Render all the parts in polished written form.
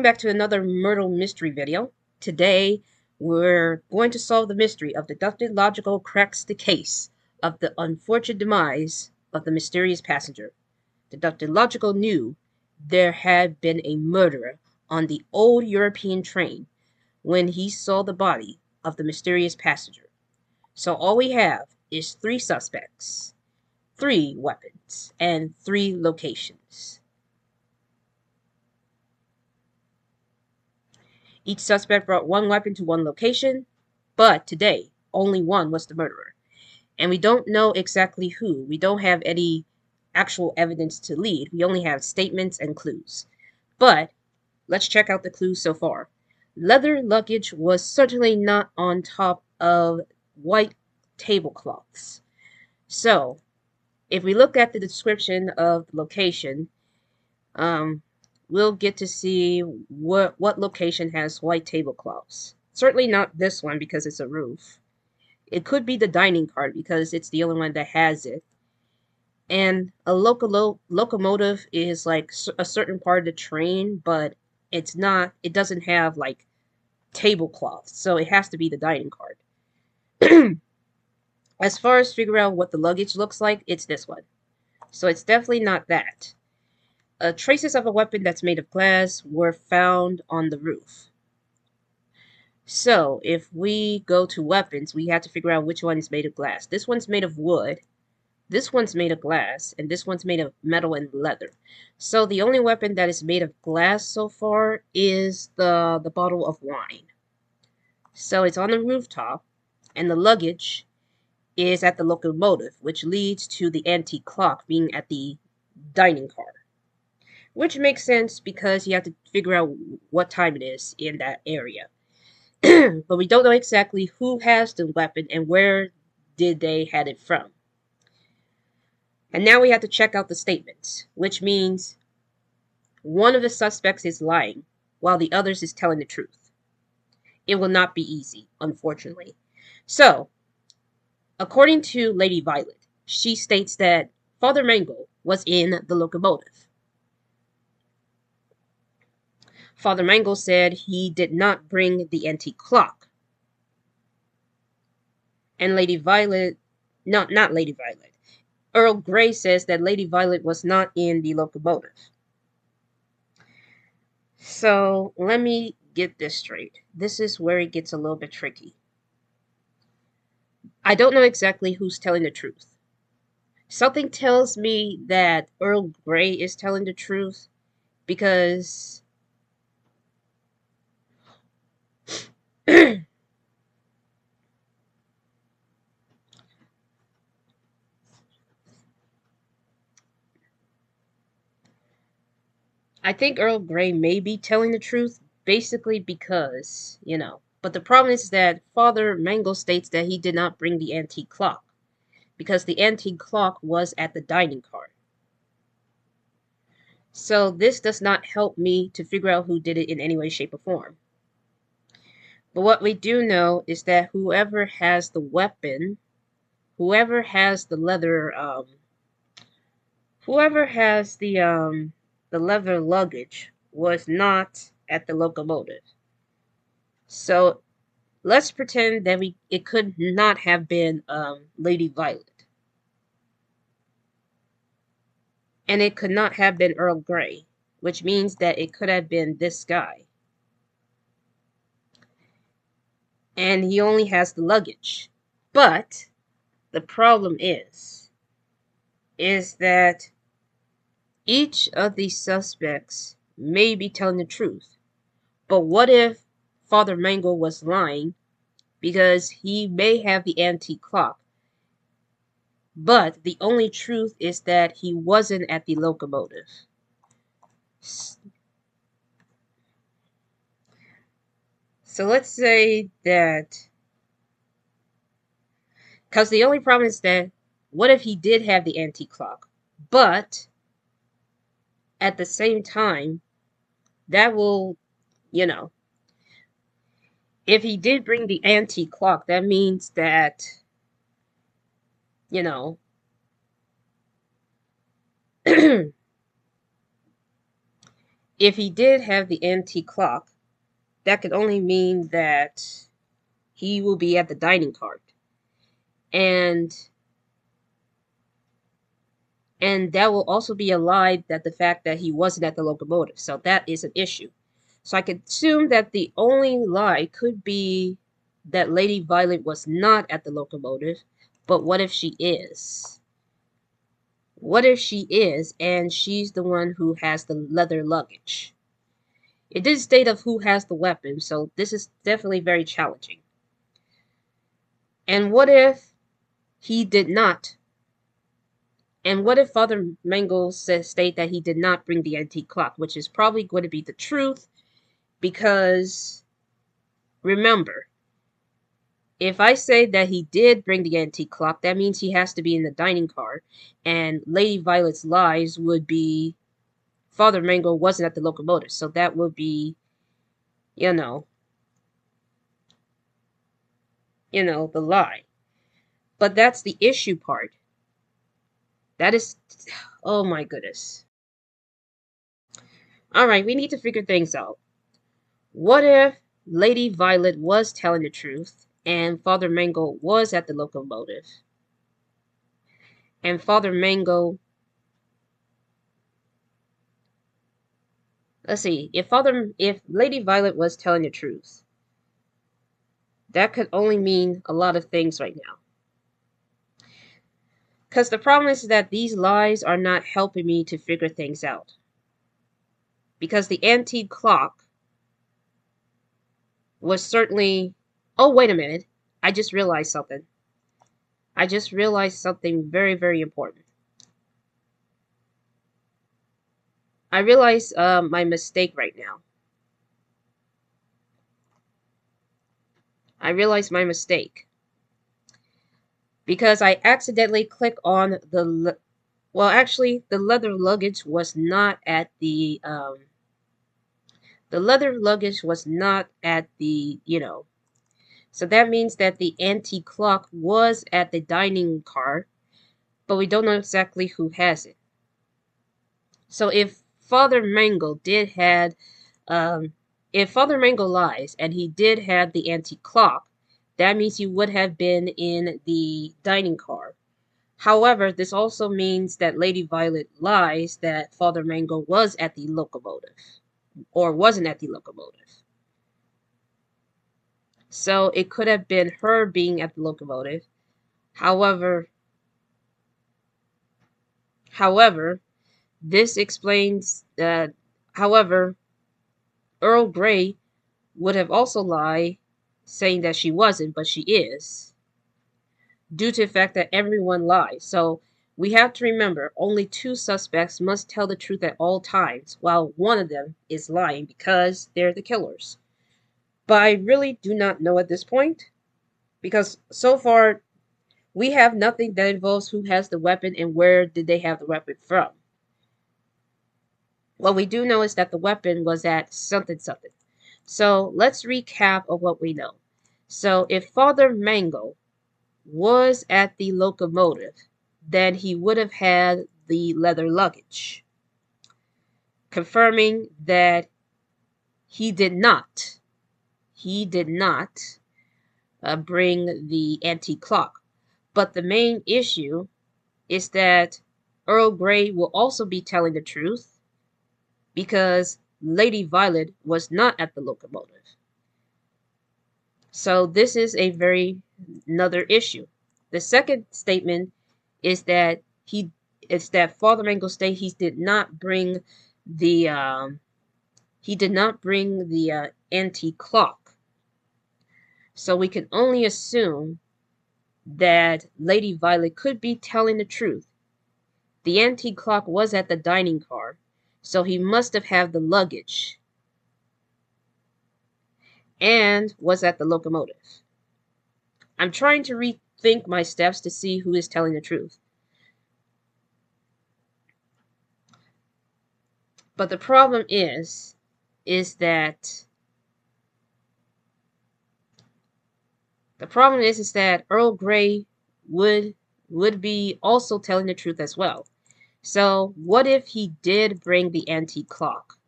Welcome back to another Myrtle mystery video. Today, we're going to solve the mystery of deductive logical cracks the case of the unfortunate demise of the mysterious passenger. Deductive logical knew there had been a murderer on the old European train when he saw the body of the mysterious passenger. So all we have is 3 suspects, 3 weapons, and 3 locations. Each suspect brought 1 weapon to 1 location, but today, only 1 was the murderer. And we don't know exactly who. We don't have any actual evidence to lead. We only have statements and clues. But let's check out the clues so far. Leather luggage was certainly not on top of white tablecloths. So, if we look at the description of the location, we'll get to see what location has white tablecloths. Certainly not this one because it's a roof. It could be the dining car because it's the only one that has it. And a locomotive is like a certain part of the train, but it's not. It doesn't have like tablecloths, so it has to be the dining car. As far as figure out what the luggage looks like, it's this one. So it's definitely not that. Traces of a weapon that's made of glass were found on the roof. So, if we go to weapons, we have to figure out which one is made of glass. This one's made of wood, this one's made of glass, and this one's made of metal and leather. So, the only weapon that is made of glass so far is the bottle of wine. So, it's on the rooftop, and the luggage is at the locomotive, which leads to the antique clock being at the dining car. Which makes sense because you have to figure out what time it is in that area. But we don't know exactly who has the weapon and where did they had it from. And now we have to check out the statements, which means one of the suspects is lying while the others is telling the truth. It will not be easy, unfortunately. So, according to Lady Violet, she states that Father Mangle was in the locomotive. Father Mangle said he did not bring the antique clock. And Lady Violet, not Lady Violet, Earl Grey says that Lady Violet was not in the locomotive. So, let me get this straight. This is where it gets a little bit tricky. I don't know exactly who's telling the truth. Something tells me that Earl Grey is telling the truth because I think Earl Grey may be telling the truth, basically because, But the problem is that Father Mangle states that he did not bring the antique clock, because the antique clock was at the dining car. So this does not help me to figure out who did it in any way, shape, or form. But what we do know is that whoever has the weapon, whoever has the leather, whoever has the leather luggage was not at the locomotive. So let's pretend that it could not have been Lady Violet. And it could not have been Earl Grey, which means that it could have been this guy. And he only has the luggage. But the problem is that each of these suspects may be telling the truth. But what if Father Mangle was lying because he may have the antique clock? But the only truth is that he wasn't at the locomotive. So let's say that, because the only problem is that, what if he did have the antique clock? But at the same time, that will, if he did bring the antique clock, that means that, if he did have the antique clock, that could only mean that he will be at the dining cart. And that will also be a lie, that the fact that he wasn't at the locomotive. So that is an issue. So I could assume that the only lie could be that Lady Violet was not at the locomotive. But what if she is? What if she is, and she's the one who has the leather luggage? It did state of who has the weapon, so this is definitely very challenging. And what if he did not? And what if Father Mangle state that he did not bring the antique clock, which is probably going to be the truth, because remember, if I say that he did bring the antique clock, that means he has to be in the dining car, and Lady Violet's lies would be Father Mangle wasn't at the locomotive, so that would be, you know, the lie. But that's the issue part. That is, oh my goodness. Alright, we need to figure things out. What if Lady Violet was telling the truth, and Father Mango was at the locomotive? And Father Mango, let's see, if Lady Violet was telling the truth, that could only mean a lot of things right now. Because the problem is that these lies are not helping me to figure things out. Because the antique clock was certainly... Oh, wait a minute. I just realized something. I just realized something very, very important. I realize my mistake right now. I realized my mistake. Because I accidentally clicked on the... Well, actually, the leather luggage was not at the... the leather luggage was not at the, So that means that the antique clock was at the dining car, but we don't know exactly who has it. So if Father Mangle if Father Mangle lies and he did have the antique clock, that means he would have been in the dining car. However, this also means that Lady Violet lies that Father Mangle was at the locomotive, or wasn't at the locomotive. So it could have been her being at the locomotive. However, this explains that, however, Earl Grey would have also lied, saying that she wasn't, but she is, due to the fact that everyone lies. So we have to remember, only 2 suspects must tell the truth at all times, while one of them is lying because they're the killers. But I really do not know at this point, because so far we have nothing that involves who has the weapon and where did they have the weapon from. What we do know is that the weapon was at something something. So let's recap of what we know. So if Father Mangle was at the locomotive, then he would have had the leather luggage, confirming that he did not bring the antique clock. But the main issue is that Earl Grey will also be telling the truth, because Lady Violet was not at the locomotive. So this is another issue. The second statement is that Father Mangle stated he did not bring the antique clock. So we can only assume that Lady Violet could be telling the truth. The antique clock was at the dining car, so he must have had the luggage and was at the locomotive. I'm trying to rethink my steps to see who is telling the truth. But the problem is that Earl Grey would be also telling the truth as well. So what if he did bring the antique clock?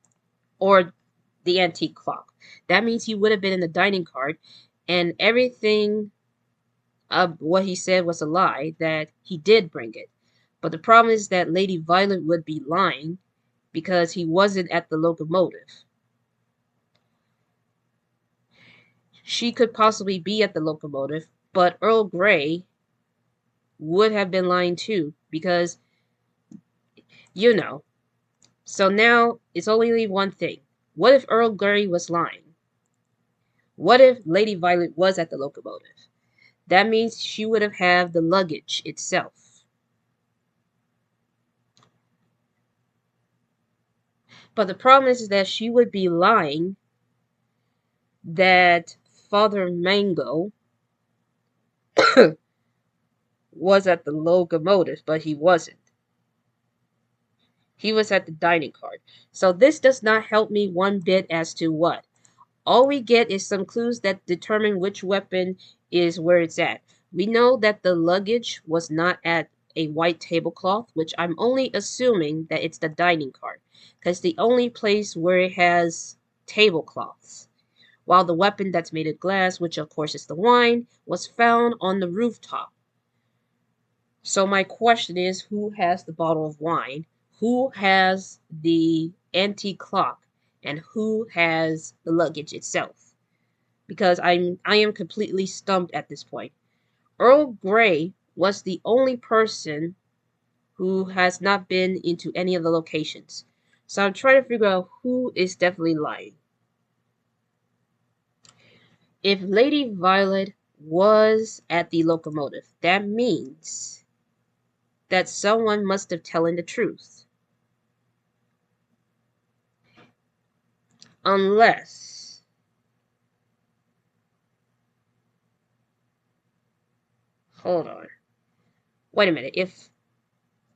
or the antique clock. That means he would have been in the dining car, and everything what he said was a lie, that he did bring it. But the problem is that Lady Violet would be lying because he wasn't at the locomotive. She could possibly be at the locomotive, but Earl Grey would have been lying too because, you know. So now it's only one thing. What if Earl Grey was lying? What if Lady Violet was at the locomotive? That means she would have had the luggage itself. But the problem is that she would be lying that Father Mango was at the locomotive, but he wasn't. He was at the dining car. So this does not help me one bit as to what. All we get is some clues that determine which weapon is where it's at. We know that the luggage was not at a white tablecloth, which I'm only assuming that it's the dining car, because the only place where it has tablecloths. While the weapon that's made of glass, which of course is the wine, was found on the rooftop. So my question is, who has the bottle of wine? Who has the antique clock? And who has the luggage itself? Because I am completely stumped at this point. Earl Grey was the only person who has not been into any of the locations. So I'm trying to figure out who is definitely lying. If Lady Violet was at the locomotive, that means that someone must have telling the truth. Unless, hold on, wait a minute.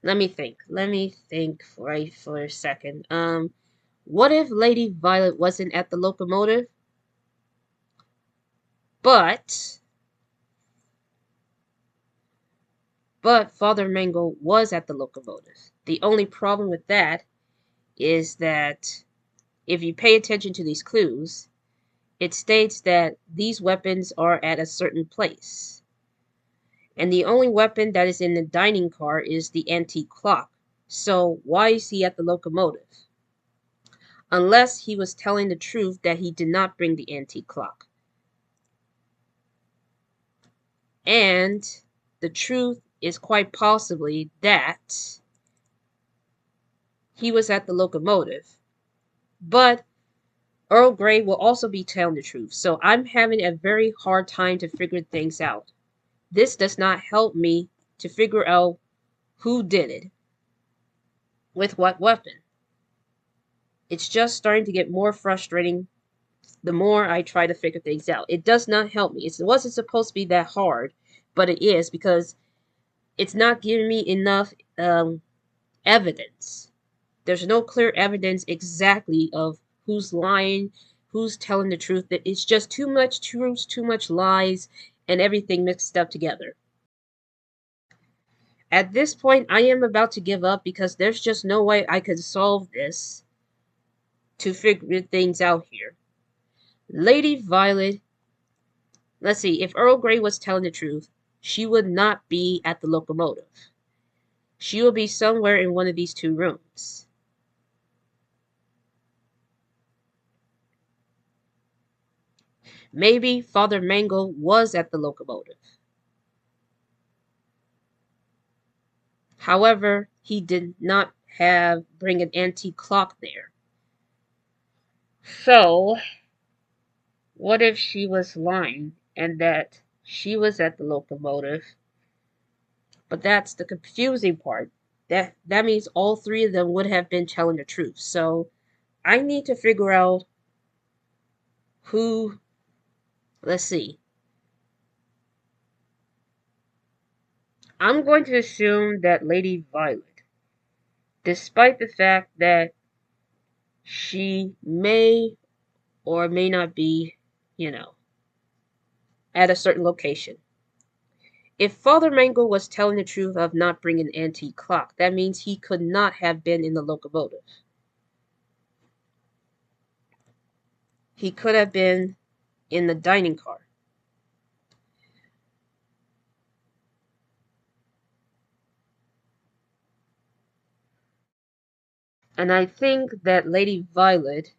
Let me think for a second. What if Lady Violet wasn't at the locomotive, but Father Mango was at the locomotive? The only problem with that is that if you pay attention to these clues, it states that these weapons are at a certain place. And the only weapon that is in the dining car is the antique clock. So why is he at the locomotive? Unless he was telling the truth that he did not bring the antique clock. And the truth is quite possibly that he was at the locomotive. But Earl Grey will also be telling the truth. So I'm having a very hard time to figure things out. This does not help me to figure out who did it with what weapon. It's just starting to get more frustrating the more I try to figure things out. It does not help me. It wasn't supposed to be that hard, but it is because it's not giving me enough evidence. There's no clear evidence exactly of who's lying, who's telling the truth. That it's just too much truth, too much lies, and everything mixed up together. At this point, I am about to give up because there's just no way I could solve this to figure things out here. Lady Violet, let's see, if Earl Grey was telling the truth, she would not be at the locomotive. She will be somewhere in one of these two rooms. Maybe Father Mango was at the locomotive. However, he did not bring an antique clock there. So, what if she was lying and that she was at the locomotive? But that's the confusing part. That means all three of them would have been telling the truth. So, I need to figure out who. Let's see. I'm going to assume that Lady Violet, despite the fact that she may or may not be, at a certain location. If Father Mango was telling the truth of not bringing an antique clock, that means he could not have been in the locomotive. He could have been in the dining car. And I think that Lady Violet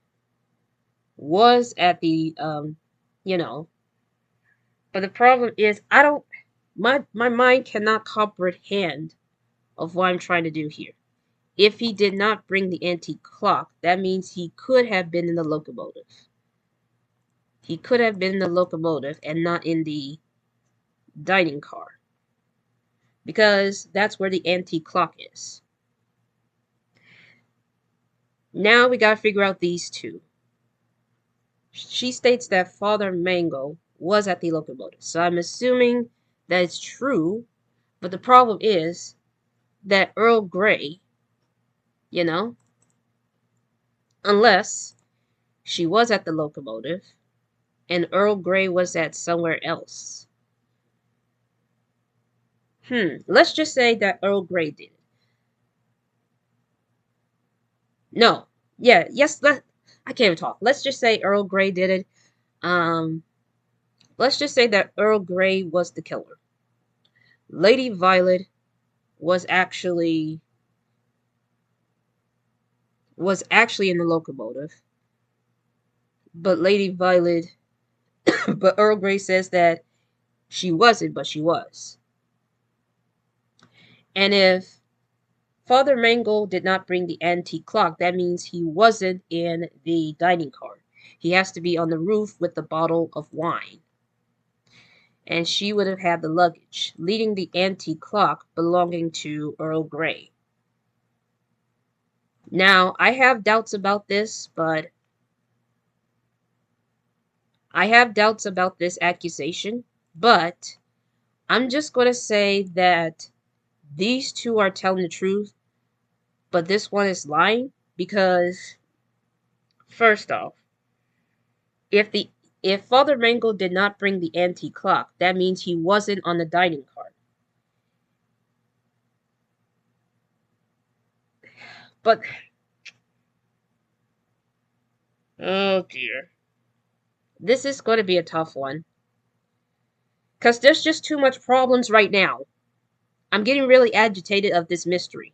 was at the, you know, but the problem is I don't, my mind cannot comprehend of what I'm trying to do here. If he did not bring the antique clock, that means he could have been in the locomotive. He could have been in the locomotive and not in the dining car, because that's where the antique clock is. Now we gotta figure out these two. She states that Father Mango was at the locomotive, so I'm assuming that it's true, but the problem is that Earl Grey, you know, unless she was at the locomotive and Earl Grey was at somewhere else. Let's just say that Earl Grey did it. No. Yeah, yes, I can't even talk. Let's just say Earl Grey did it. Um, let's just say that Earl Grey was the killer. Lady Violet was actually in the locomotive. But Lady Violet but Earl Grey says that she wasn't, but she was. And if Father Mangle did not bring the antique clock, that means he wasn't in the dining car. He has to be on the roof with the bottle of wine. And she would have had the luggage, leading the antique clock belonging to Earl Grey. Now, I have doubts about this, but accusation, but I'm just going to say that these two are telling the truth, but this one is lying because, first off, if Father Mangle did not bring the antique clock, that means he wasn't on the dining car. But oh dear, this is going to be a tough one because there's just too much problems right now. I'm getting really agitated of this mystery.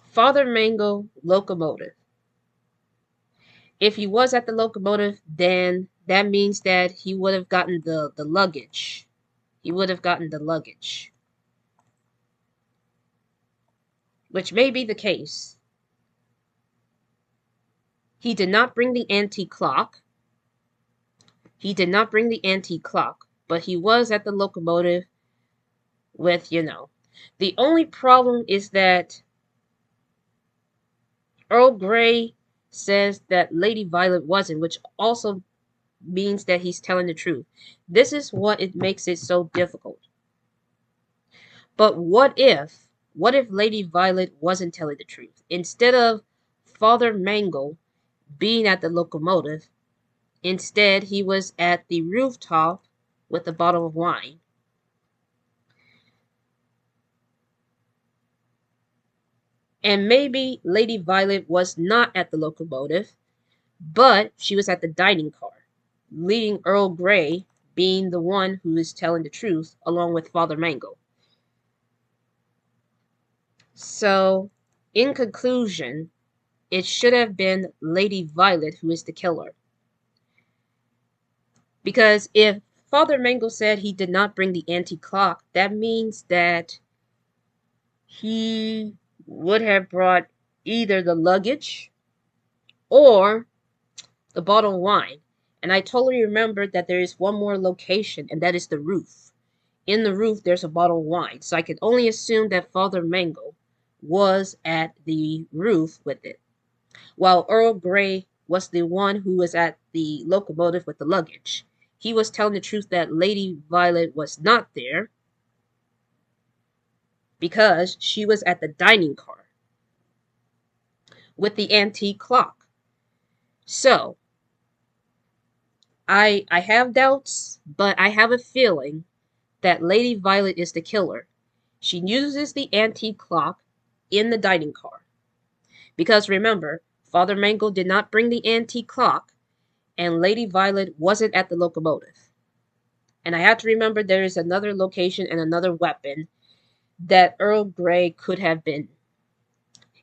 Father Mangle locomotive. If he was at the locomotive, then that means that he would have gotten the luggage. He would have gotten the luggage. Which may be the case. He did not bring the antique clock. He did not bring the antique clock, but he was at the locomotive with, The only problem is that Earl Grey says that Lady Violet wasn't, which also means that he's telling the truth. This is what it makes it so difficult. But what if Lady Violet wasn't telling the truth? Instead of Father Mangle being at the locomotive, instead he was at the rooftop with a bottle of wine. And maybe Lady Violet was not at the locomotive, but she was at the dining car, leading Earl Grey being the one who is telling the truth, along with Father Mangle. So, in conclusion, it should have been Lady Violet who is the killer. Because if Father Mangle said he did not bring the antique clock, that means that he would have brought either the luggage or the bottle of wine. And I totally remember that there is one more location, and that is the roof. In the roof, there's a bottle of wine. So I can only assume that Father Mangle was at the roof with it, while Earl Grey was the one who was at the locomotive with the luggage. He was telling the truth that Lady Violet was not there because she was at the dining car with the antique clock. So, I have doubts, but I have a feeling that Lady Violet is the killer. She uses the antique clock in the dining car. Because remember, Father Mangle did not bring the antique clock, and Lady Violet wasn't at the locomotive. And I had to remember there is another location and another weapon that Earl Grey could have been.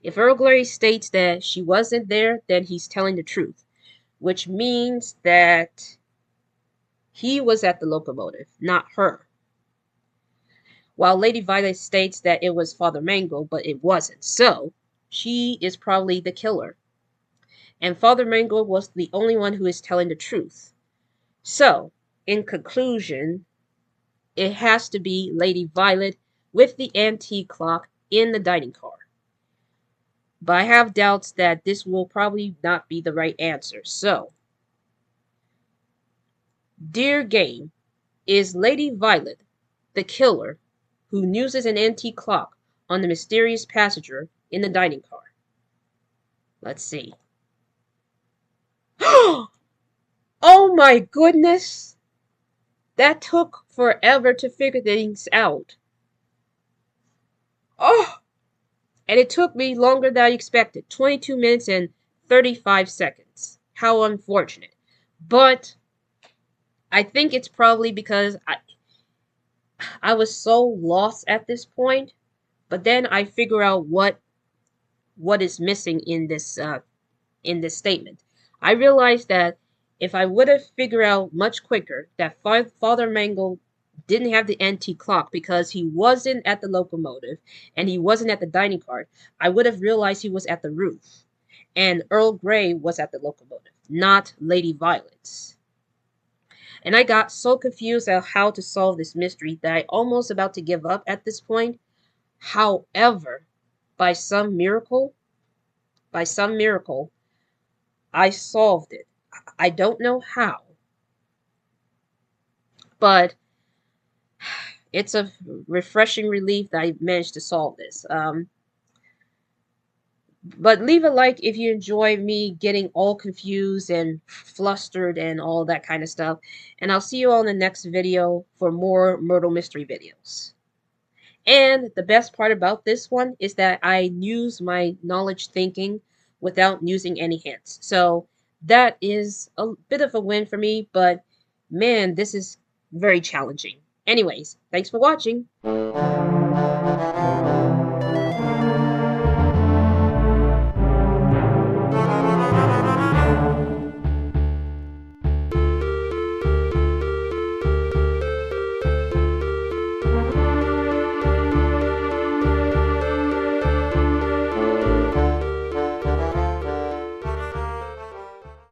If Earl Grey states that she wasn't there, then he's telling the truth, which means that he was at the locomotive, not her. While Lady Violet states that it was Father Mangle, but it wasn't. So, she is probably the killer. And Father Mangle was the only one who is telling the truth. So, in conclusion, it has to be Lady Violet with the antique clock in the dining car. But I have doubts that this will probably not be the right answer. So, dear game, is Lady Violet the killer who uses an antique clock on the mysterious passenger in the dining car? Let's see. Oh my goodness! That took forever to figure things out. Oh! And it took me longer than I expected. 22 minutes and 35 seconds. How unfortunate. But I think it's probably because I was so lost at this point. But then I figure out what is missing in this statement. I realized that if I would have figured out much quicker that Father Mangle didn't have the antique clock because he wasn't at the locomotive and he wasn't at the dining car, I would have realized he was at the roof. And Earl Grey was at the locomotive, not Lady Violet's. And I got so confused at how to solve this mystery that I almost about to give up at this point. However, by some miracle, I solved it. I don't know how, but it's a refreshing relief that I managed to solve this. But leave a like if you enjoy me getting all confused and flustered and all that kind of stuff. And I'll see you all in the next video for more Murdle Mystery videos. And the best part about this one is that I use my knowledge thinking without using any hints. So that is a bit of a win for me, but man, this is very challenging. Anyways, thanks for watching.